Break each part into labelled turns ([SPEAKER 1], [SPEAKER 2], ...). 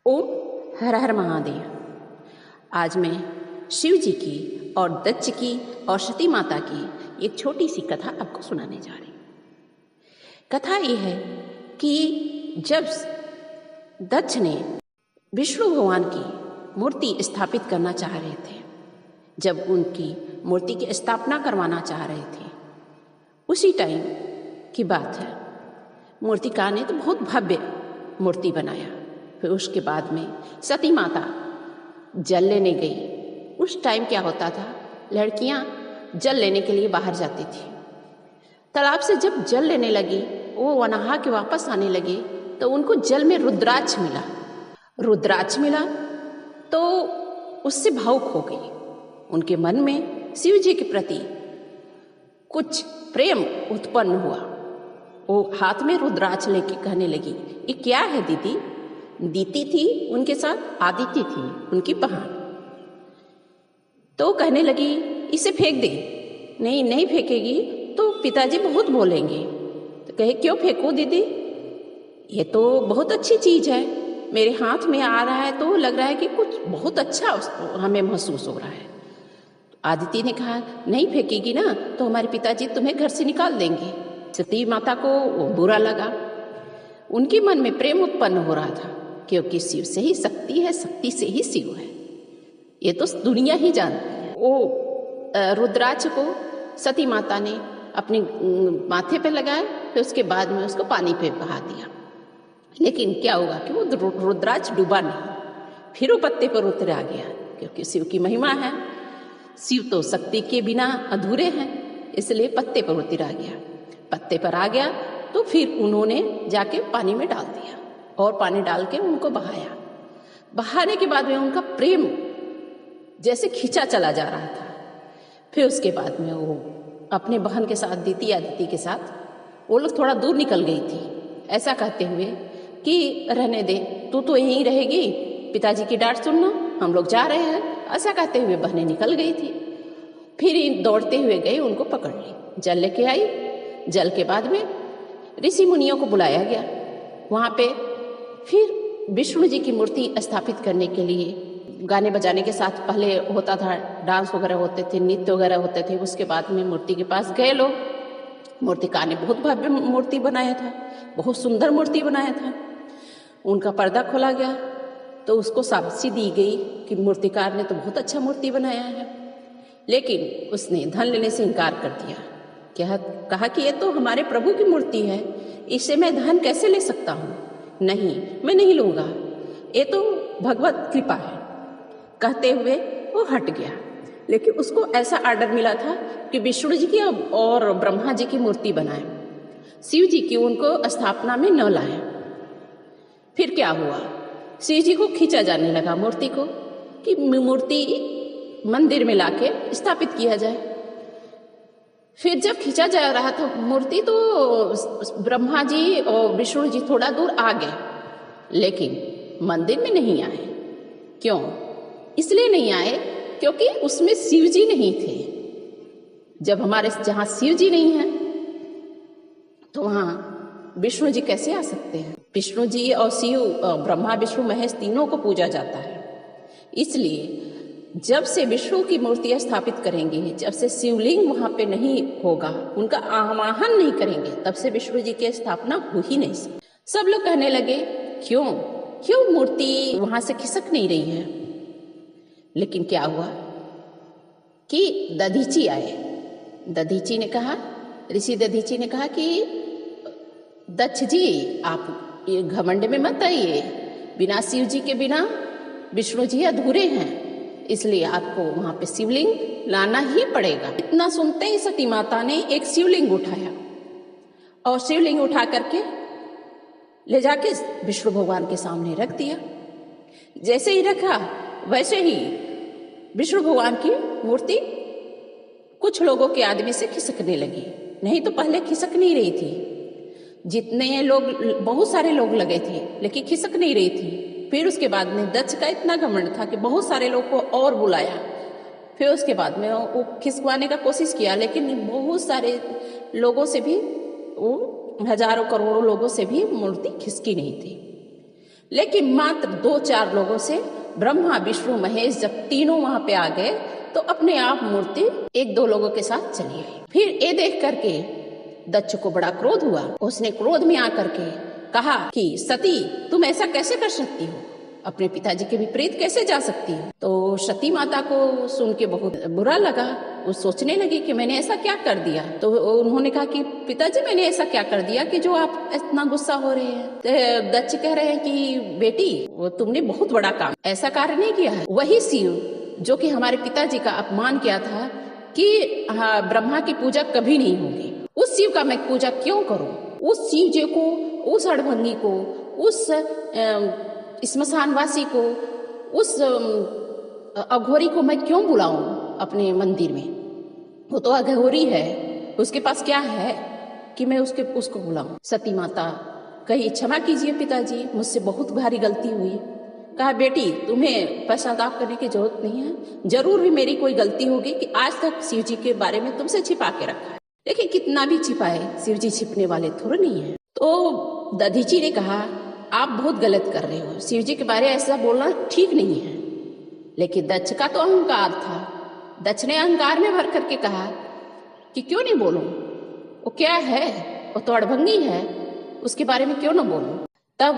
[SPEAKER 1] ओम हर हर महादेव। आज मैं शिव जी की और दक्ष की और सती माता की एक छोटी सी कथा आपको सुनाने जा रही हूँ। कथा ये है कि जब दक्ष ने विष्णु भगवान की मूर्ति स्थापित करना चाह रहे थे, जब उनकी मूर्ति की स्थापना करवाना चाह रहे थे, उसी टाइम की बात है। मूर्तिकार ने तो बहुत भव्य मूर्ति बनाया। फिर उसके बाद में सती माता जल लेने गई। उस टाइम क्या होता था, लड़कियां जल लेने के लिए बाहर जाती थी। तालाब से जब जल लेने लगी, वो नहा के वापस आने लगे तो उनको जल में रुद्राक्ष मिला। रुद्राक्ष मिला तो उससे भावुक हो गई। उनके मन में शिव जी के प्रति कुछ प्रेम उत्पन्न हुआ। वो हाथ में रुद्राक्ष लेके कहने लगी, ये क्या है दीदी? दीति थी उनके साथ, आदिति थी उनकी बहन। तो कहने लगी, इसे फेंक दे। नहीं नहीं फेंकेगी तो पिताजी बहुत बोलेंगे। तो कहे, क्यों फेंकूं दीदी? ये तो बहुत अच्छी चीज है, मेरे हाथ में आ रहा है तो लग रहा है कि कुछ बहुत अच्छा हमें महसूस हो रहा है। तो आदिति ने कहा, नहीं फेंकेगी ना तो हमारे पिताजी तुम्हें घर से निकाल देंगे। सती माता को बुरा लगा। उनके मन में प्रेम उत्पन्न हो रहा था, क्योंकि शिव से ही शक्ति है, शक्ति से ही शिव है, ये तो दुनिया ही जानती है। वो रुद्राक्ष को सती माता ने अपने माथे पे लगाया, फिर उसके बाद में उसको पानी पे बहा दिया। लेकिन क्या हुआ कि वो रुद्राक्ष डूबा नहीं, फिर वो पत्ते पर उतर आ गया, क्योंकि शिव की महिमा है। शिव तो शक्ति के बिना अधूरे हैं, इसलिए पत्ते पर उतर आ गया। पत्ते पर आ गया तो फिर उन्होंने जाके पानी में डाल दिया और पानी डाल के उनको बहाया। बहाने के बाद में उनका प्रेम जैसे खींचा चला जा रहा था। फिर उसके बाद में वो अपने बहन के साथ, दीति आदिति के साथ, वो लोग थोड़ा दूर निकल गई थी, ऐसा कहते हुए कि रहने दे, तू तो यहीं रहेगी, पिताजी की डांट सुनना, हम लोग जा रहे हैं। ऐसा कहते हुए बहनें निकल गई थी। फिर दौड़ते हुए गए, उनको पकड़ ली, जल लेके आई। जल के बाद में ऋषि मुनियों को बुलाया गया। वहाँ पे फिर विष्णु जी की मूर्ति स्थापित करने के लिए गाने बजाने के साथ पहले होता था, डांस वगैरह होते थे, नृत्य वगैरह होते थे। उसके बाद में मूर्ति के पास गए लोग। मूर्तिकार ने बहुत भव्य मूर्ति बनाया था, बहुत सुंदर मूर्ति बनाया था। उनका पर्दा खोला गया तो उसको शाबाशी दी गई कि मूर्तिकार ने तो बहुत अच्छा मूर्ति बनाया है। लेकिन उसने धन लेने से इनकार कर दिया। कहा कि ये तो हमारे प्रभु की मूर्ति है, इससे मैं धन कैसे ले सकता हूँ? नहीं, मैं नहीं लूँगा, ये तो भगवत कृपा है, कहते हुए वो हट गया। लेकिन उसको ऐसा आर्डर मिला था कि विष्णु जी की और ब्रह्मा जी की मूर्ति बनाए, शिव जी की उनको स्थापना में न लाए। फिर क्या हुआ, शिव जी को खींचा जाने लगा मूर्ति को कि मूर्ति मंदिर में लाके स्थापित किया जाए। फिर जब खींचा जा रहा था मूर्ति तो ब्रह्मा जी और विष्णु जी थोड़ा दूर आ गए, लेकिन मंदिर में नहीं आए। क्यों? इसलिए नहीं आए क्योंकि उसमें शिव जी नहीं थे। जब हमारे जहाँ शिव जी नहीं है तो वहाँ विष्णु जी कैसे आ सकते हैं? विष्णु जी और शिव, ब्रह्मा विष्णु महेश तीनों को पूजा जाता है। इसलिए जब से विष्णु की मूर्ति स्थापित करेंगे, जब से शिवलिंग वहाँ पे नहीं होगा, उनका आवाहन नहीं करेंगे, तब से विष्णु जी की स्थापना हो ही नहीं सकती। सब लोग कहने लगे, क्यों मूर्ति वहाँ से खिसक नहीं रही है? लेकिन क्या हुआ कि दधीची आए। दधीची ने कहा, ऋषि दधीची ने कहा कि दक्ष जी, आप ये घमंड में मत आइए, बिना शिव जी के बिना विष्णु जी अधूरे हैं, इसलिए आपको वहां पे शिवलिंग लाना ही पड़ेगा। इतना सुनते ही सती माता ने एक शिवलिंग उठाया और शिवलिंग उठा करके ले जाके विष्णु भगवान के सामने रख दिया। जैसे ही रखा वैसे ही विष्णु भगवान की मूर्ति कुछ लोगों के आदमी से खिसकने लगी। नहीं तो पहले खिसक नहीं रही थी, जितने लोग, बहुत सारे लोग लगे थे, लेकिन खिसक नहीं रही थी। फिर उसके बाद में दक्ष का इतना घमंड था कि बहुत सारे लोग को और बुलाया। फिर उसके बाद में वो खिसकवाने का कोशिश किया, लेकिन बहुत सारे लोगों से भी, वो हजारों करोड़ों लोगों से भी मूर्ति खिसकी नहीं थी। लेकिन मात्र 2-4 लोगों से ब्रह्मा विष्णु महेश जब तीनों वहां पे आ गए तो अपने आप मूर्ति 1-2 लोगों के साथ चली आई। फिर ये देख करके दक्ष को बड़ा क्रोध हुआ। उसने क्रोध में आकर के कहा कि सती तुम ऐसा कैसे कर सकती हो, अपने पिताजी के विपरीत कैसे जा सकती हो। तो सती माता को सुन के बहुत बुरा लगा। वो सोचने लगी कि मैंने ऐसा क्या कर दिया। तो उन्होंने कहा कि पिताजी मैंने ऐसा क्या कर दिया कि जो आप इतना गुस्सा हो रहे हैं। तो दक्ष कह रहे हैं कि बेटी वो तुमने बहुत बड़ा काम ऐसा कार्य नहीं किया है। वही शिव जो कि हमारे पिताजी का अपमान किया था कि ब्रह्मा की पूजा कभी नहीं होगी, उस शिव का मैं पूजा क्यों करूं। उस शिव जी को, उस अड़भंगी को, उस स्मशानवासी को, उस अघोरी को मैं क्यों बुलाऊं अपने मंदिर में। वो तो अघोरी है, उसके पास क्या है कि मैं उसको बुलाऊं। सती माता कही क्षमा कीजिए पिताजी, मुझसे बहुत भारी गलती हुई। कहा बेटी तुम्हें पश्चाताप करने की जरूरत नहीं है, जरूर भी मेरी कोई गलती होगी कि आज तक शिव जी के बारे में तुमसे छिपा के रखा है। लेकिन कितना भी छिपाए शिव जी छिपने वाले थोड़े नहीं है। तो दधीची ने कहा आप बहुत गलत कर रहे हो, शिव जी के बारे में ऐसा बोलना ठीक नहीं है। लेकिन दक्ष का तो अहंकार था। दक्ष ने अहंकार में भर करके कहा कि क्यों नहीं बोलूं, वो क्या है, वो तो अड़भंगी है, उसके बारे में क्यों ना बोलूं। तब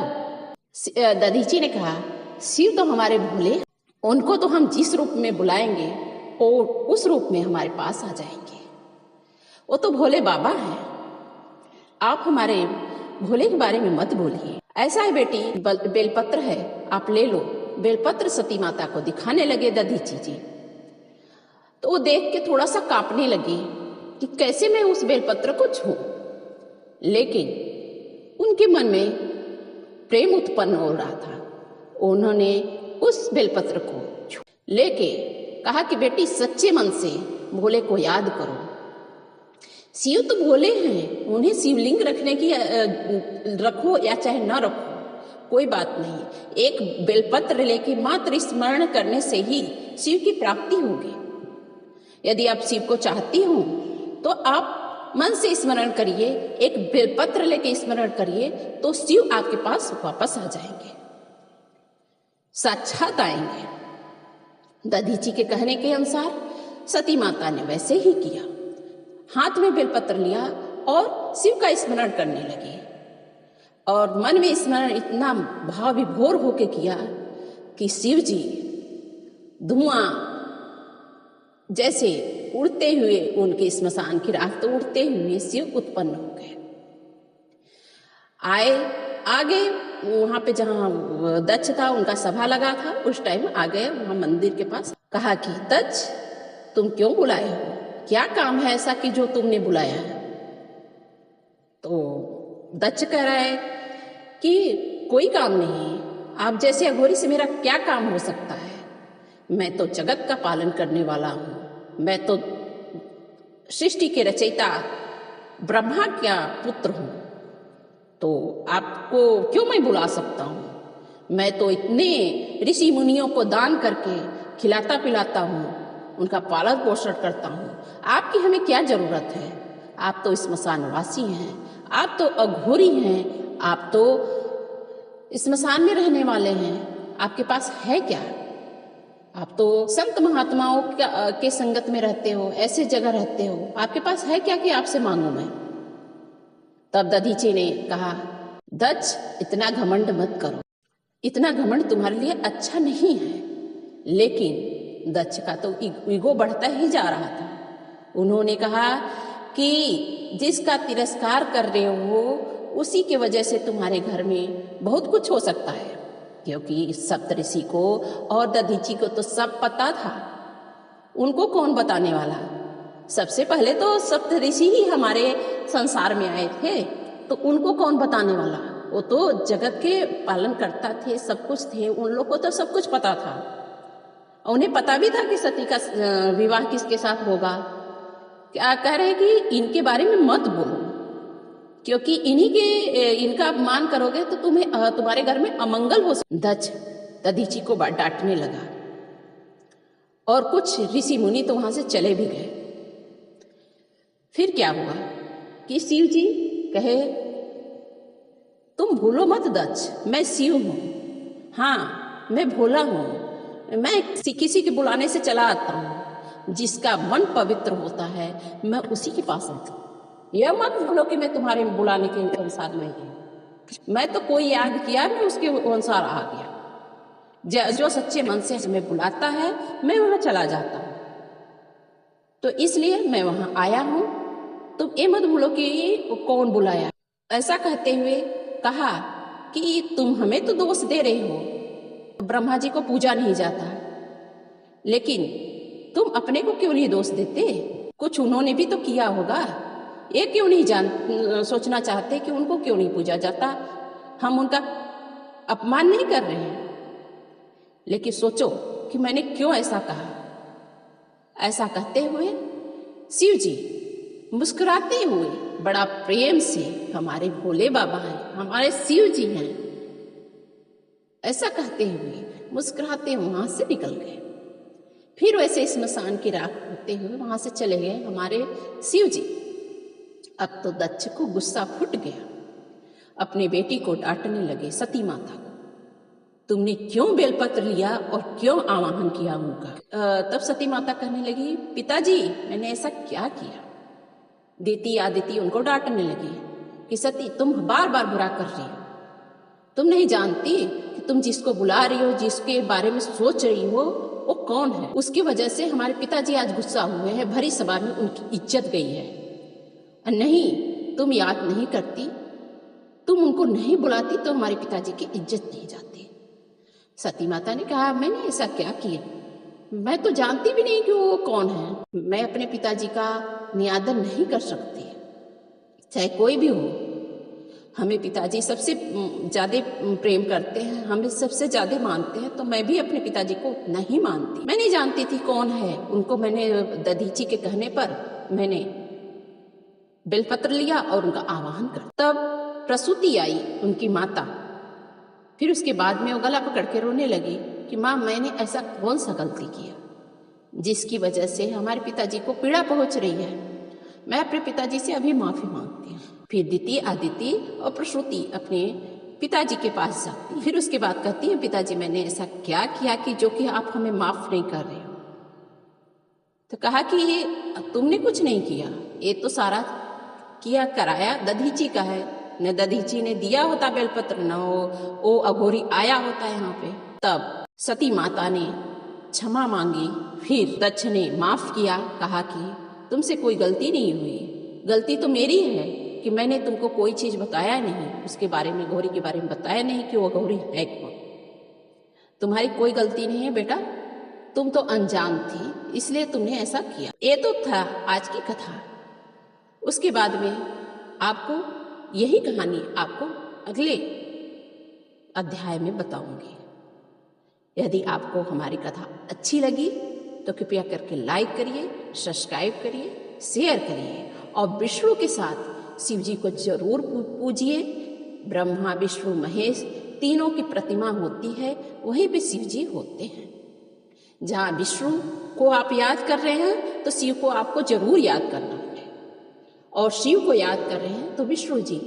[SPEAKER 1] दधीची ने कहा शिव तो हमारे भोले, उनको तो हम जिस रूप में बुलाएंगे और उस रूप में हमारे पास आ जाएंगे। वो तो भोले बाबा हैं, आप हमारे भोले के बारे में मत बोलिए। ऐसा है बेटी, बेलपत्र है, आप ले लो। बेलपत्र सती माता को दिखाने लगे दधीची जी। तो वो देख के थोड़ा सा कांपने लगी कि कैसे मैं उस बेलपत्र को छूं। लेकिन उनके मन में प्रेम उत्पन्न हो रहा था। उन्होंने उस बेलपत्र को लेके कहा कि बेटी सच्चे मन से भोले को याद करो। शिव तो भोले हैं, उन्हें शिवलिंग रखने की रखो या चाहे न रखो कोई बात नहीं। एक बेलपत्र लेके मात्र स्मरण करने से ही शिव की प्राप्ति होगी। यदि आप शिव को चाहती हो तो आप मन से स्मरण करिए, एक बेलपत्र लेके स्मरण करिए तो शिव आपके पास वापस आ जाएंगे, साक्षात आएंगे। दधीची के कहने के अनुसार सती माता ने वैसे ही किया। हाथ में बेलपत्र लिया और शिव का स्मरण करने लगे और मन में स्मरण इतना भाव विभोर होके किया कि शिव जी धुआं जैसे उड़ते हुए, उनके श्मशान की राख तो उड़ते हुए शिव उत्पन्न हो गए। आए आगे वहां पे जहां दक्ष था उनका सभा लगा था, उस टाइम आ गए वहां मंदिर के पास। कहा कि दक्ष तुम क्यों बुलाए हो, क्या काम है ऐसा कि जो तुमने बुलाया है। तो दक्ष कह रहा है कि कोई काम नहीं, आप जैसे अघोरी से मेरा क्या काम हो सकता है। मैं तो जगत का पालन करने वाला हूं, मैं तो सृष्टि के रचयिता ब्रह्मा का पुत्र हूं, तो आपको क्यों मैं बुला सकता हूं। मैं तो इतने ऋषि मुनियों को दान करके खिलाता पिलाता हूं, उनका पालन पोषण करता हूं, आपकी हमें क्या जरूरत है। आप तो स्मशानवासी हैं, आप तो अघोरी हैं, आप तो स्मशान में रहने वाले हैं, आपके पास है क्या। आप तो संत महात्माओं के संगत में रहते हो, ऐसे जगह रहते हो, आपके पास है क्या कि आपसे मांगू मैं। तब दधीची ने कहा दक्ष इतना घमंड मत करो, इतना घमंड तुम्हारे लिए अच्छा नहीं है। लेकिन दक्ष का तो ईगो बढ़ता ही जा रहा था। उन्होंने कहा कि जिसका तिरस्कार कर रहे हो उसी के वजह से तुम्हारे घर में बहुत कुछ हो सकता है, क्योंकि सप्तऋषि को और दधीची को तो सब पता था। उनको कौन बताने वाला। सबसे पहले तो सप्तऋषि ही हमारे संसार में आए थे, तो उनको कौन बताने वाला। वो तो जगत के पालन करता थे, सब कुछ थे, उन लोग को तो सब कुछ पता था। उन्हें पता भी था कि सती का विवाह किसके साथ होगा। क्या कह रहे कि इनके बारे में मत बोलो, क्योंकि इनका अपमान करोगे तो तुम्हारे घर में अमंगल हो। दक्ष दधीची को डांटने लगा और कुछ ऋषि मुनि तो वहां से चले भी गए। फिर क्या हुआ कि शिव जी कहे तुम भूलो मत दक्ष, मैं शिव हूं, हाँ, मैं भोला हूँ। मैं किसी के बुलाने से चला आता हूँ। जिसका मन पवित्र होता है मैं उसी के पास आता हूँ। यह मत भूलो कि मैं तुम्हारे बुलाने के अनुसार नहीं हूँ। मैं तो कोई याद किया मैं उसके अनुसार आ गया। जो सच्चे मन से हमें बुलाता है मैं वहाँ चला जाता हूँ। तो इसलिए मैं वहाँ आया हूँ। तुम ये मत भूलो कि कौन बुलाया। ऐसा कहते हुए कहा कि तुम हमें तो दोष दे रहे हो, ब्रह्मा जी को पूजा नहीं जाता, लेकिन तुम अपने को क्यों नहीं दोष देते? कुछ उन्होंने भी तो किया होगा। ये क्यों नहीं सोचना चाहते कि उनको क्यों नहीं पूजा जाता? हम उनका अपमान नहीं कर रहे हैं, लेकिन सोचो कि मैंने क्यों ऐसा कहा। ऐसा कहते हुए शिव जी मुस्कुराते हुए बड़ा प्रेम से, हमारे भोले बाबा हैं, हमारे शिव जी हैं, ऐसा कहते हुए मुस्कुराते वहां से निकल गए। फिर वैसे स्मशान की राख होते हुए वहां से चले गए हमारे शिव जी। अब तो दक्ष को गुस्सा फूट गया। अपनी बेटी को डांटने लगे, सती माता को, तुमने क्यों बेलपत्र लिया और क्यों आवाहन किया उनका? तब सती माता कहने लगी, पिताजी मैंने ऐसा क्या किया? देती आदिति उनको डांटने लगी कि सती तुम बार बार बुरा कर रही हो। तुम नहीं जानती कि तुम जिसको बुला रही हो, जिसके बारे में सोच रही हो, वो कौन है? उसकी वजह से हमारे पिताजी आज गुस्सा हुए हैं, भरी सभा में उनकी इज्जत गई है। नहीं, तुम याद नहीं करती, तुम उनको नहीं बुलाती तो हमारे पिताजी की इज्जत नहीं जाती। सती माता ने कहा, मैंने ऐसा क्या किया? मैं तो जानती भी नहीं कि वो कौन है। मैं अपने पिताजी का नियादन नहीं कर सकती, चाहे कोई भी हो। हमें पिताजी सबसे ज्यादा प्रेम करते हैं, हमें सबसे ज्यादा मानते हैं, तो मैं भी अपने पिताजी को नहीं मानती। मैं नहीं जानती थी कौन है। उनको मैंने दधीची के कहने पर मैंने बेलपत्र लिया और उनका आवाहन कर। तब प्रसूति आई उनकी माता। फिर उसके बाद में वो गला पकड़ के रोने लगी कि माँ मैंने ऐसा कौन सा गलती किया जिसकी वजह से हमारे पिताजी को पीड़ा पहुंच रही है। मैं अपने पिताजी से अभी माफी मांगती हूँ। फिर दीति आदिति और प्रसूति अपने पिताजी के पास जाती। फिर उसके बाद कहती है, पिताजी मैंने ऐसा क्या किया कि जो कि आप हमें माफ नहीं कर रहे हो? तो कहा कि ये तुमने कुछ नहीं किया, ये तो सारा किया कराया दधीची का है। न दधीची ने दिया होता बेलपत्र, न वो अघोरी आया होता यहाँ पे। तब सती माता ने क्षमा मांगी। फिर दक्ष ने माफ किया, कहा कि तुमसे कोई गलती नहीं हुई, गलती तो मेरी है कि मैंने तुमको कोई चीज बताया नहीं, उसके बारे में, गौरी के बारे में बताया नहीं कि वो गौरी है कौन। तुम्हारी कोई गलती नहीं है बेटा, तुम तो अनजान थी इसलिए तुमने ऐसा किया। ये तो था आज की कथा। उसके बाद में आपको यही कहानी आपको अगले अध्याय में बताऊंगी। यदि आपको हमारी कथा अच्छी लगी तो कृपया करके लाइक करिए, सब्सक्राइब करिए, शेयर करिए और विष्णु के साथ शिव जी को जरूर पूजिए। ब्रह्मा विष्णु महेश तीनों की प्रतिमा होती है, वहीं पे शिव जी होते हैं। जहाँ विष्णु को आप याद कर रहे हैं तो शिव को आपको जरूर याद करना है, और शिव को याद कर रहे हैं तो विष्णु जी।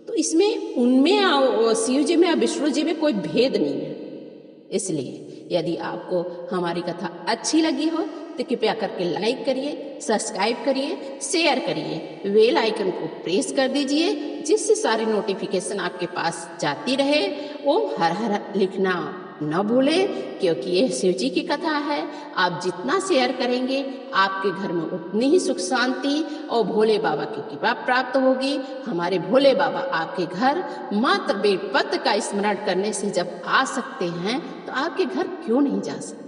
[SPEAKER 1] तो इसमें उनमें शिव जी में और विष्णु जी में कोई भेद नहीं है। इसलिए यदि आपको हमारी कथा अच्छी लगी हो तो कृपया करके लाइक करिए, सब्सक्राइब करिए, शेयर करिए, बेल आइकन को प्रेस कर दीजिए, जिससे सारी नोटिफिकेशन आपके पास जाती रहे। ओम हर हर लिखना न भूलें, क्योंकि ये शिव जी की कथा है। आप जितना शेयर करेंगे आपके घर में उतनी ही सुख शांति और भोले बाबा की कृपा प्राप्त होगी। हमारे भोले बाबा आपके घर मात्र बेलपत्र का स्मरण करने से जब आ सकते हैं तो आपके घर क्यों नहीं जा सकते।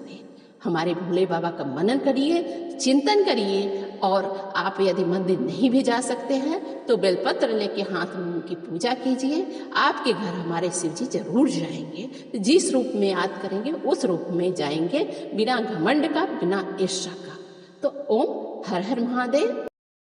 [SPEAKER 1] हमारे भोले बाबा का मनन करिए, चिंतन करिए, और आप यदि मंदिर नहीं भी जा सकते हैं तो बेलपत्र लेके हाथ में उनकी पूजा कीजिए। आपके घर हमारे शिव जी जरूर जाएंगे। जिस रूप में याद करेंगे उस रूप में जाएंगे, बिना घमंड का, बिना ईर्ष्या का। तो ओम हर हर महादेव।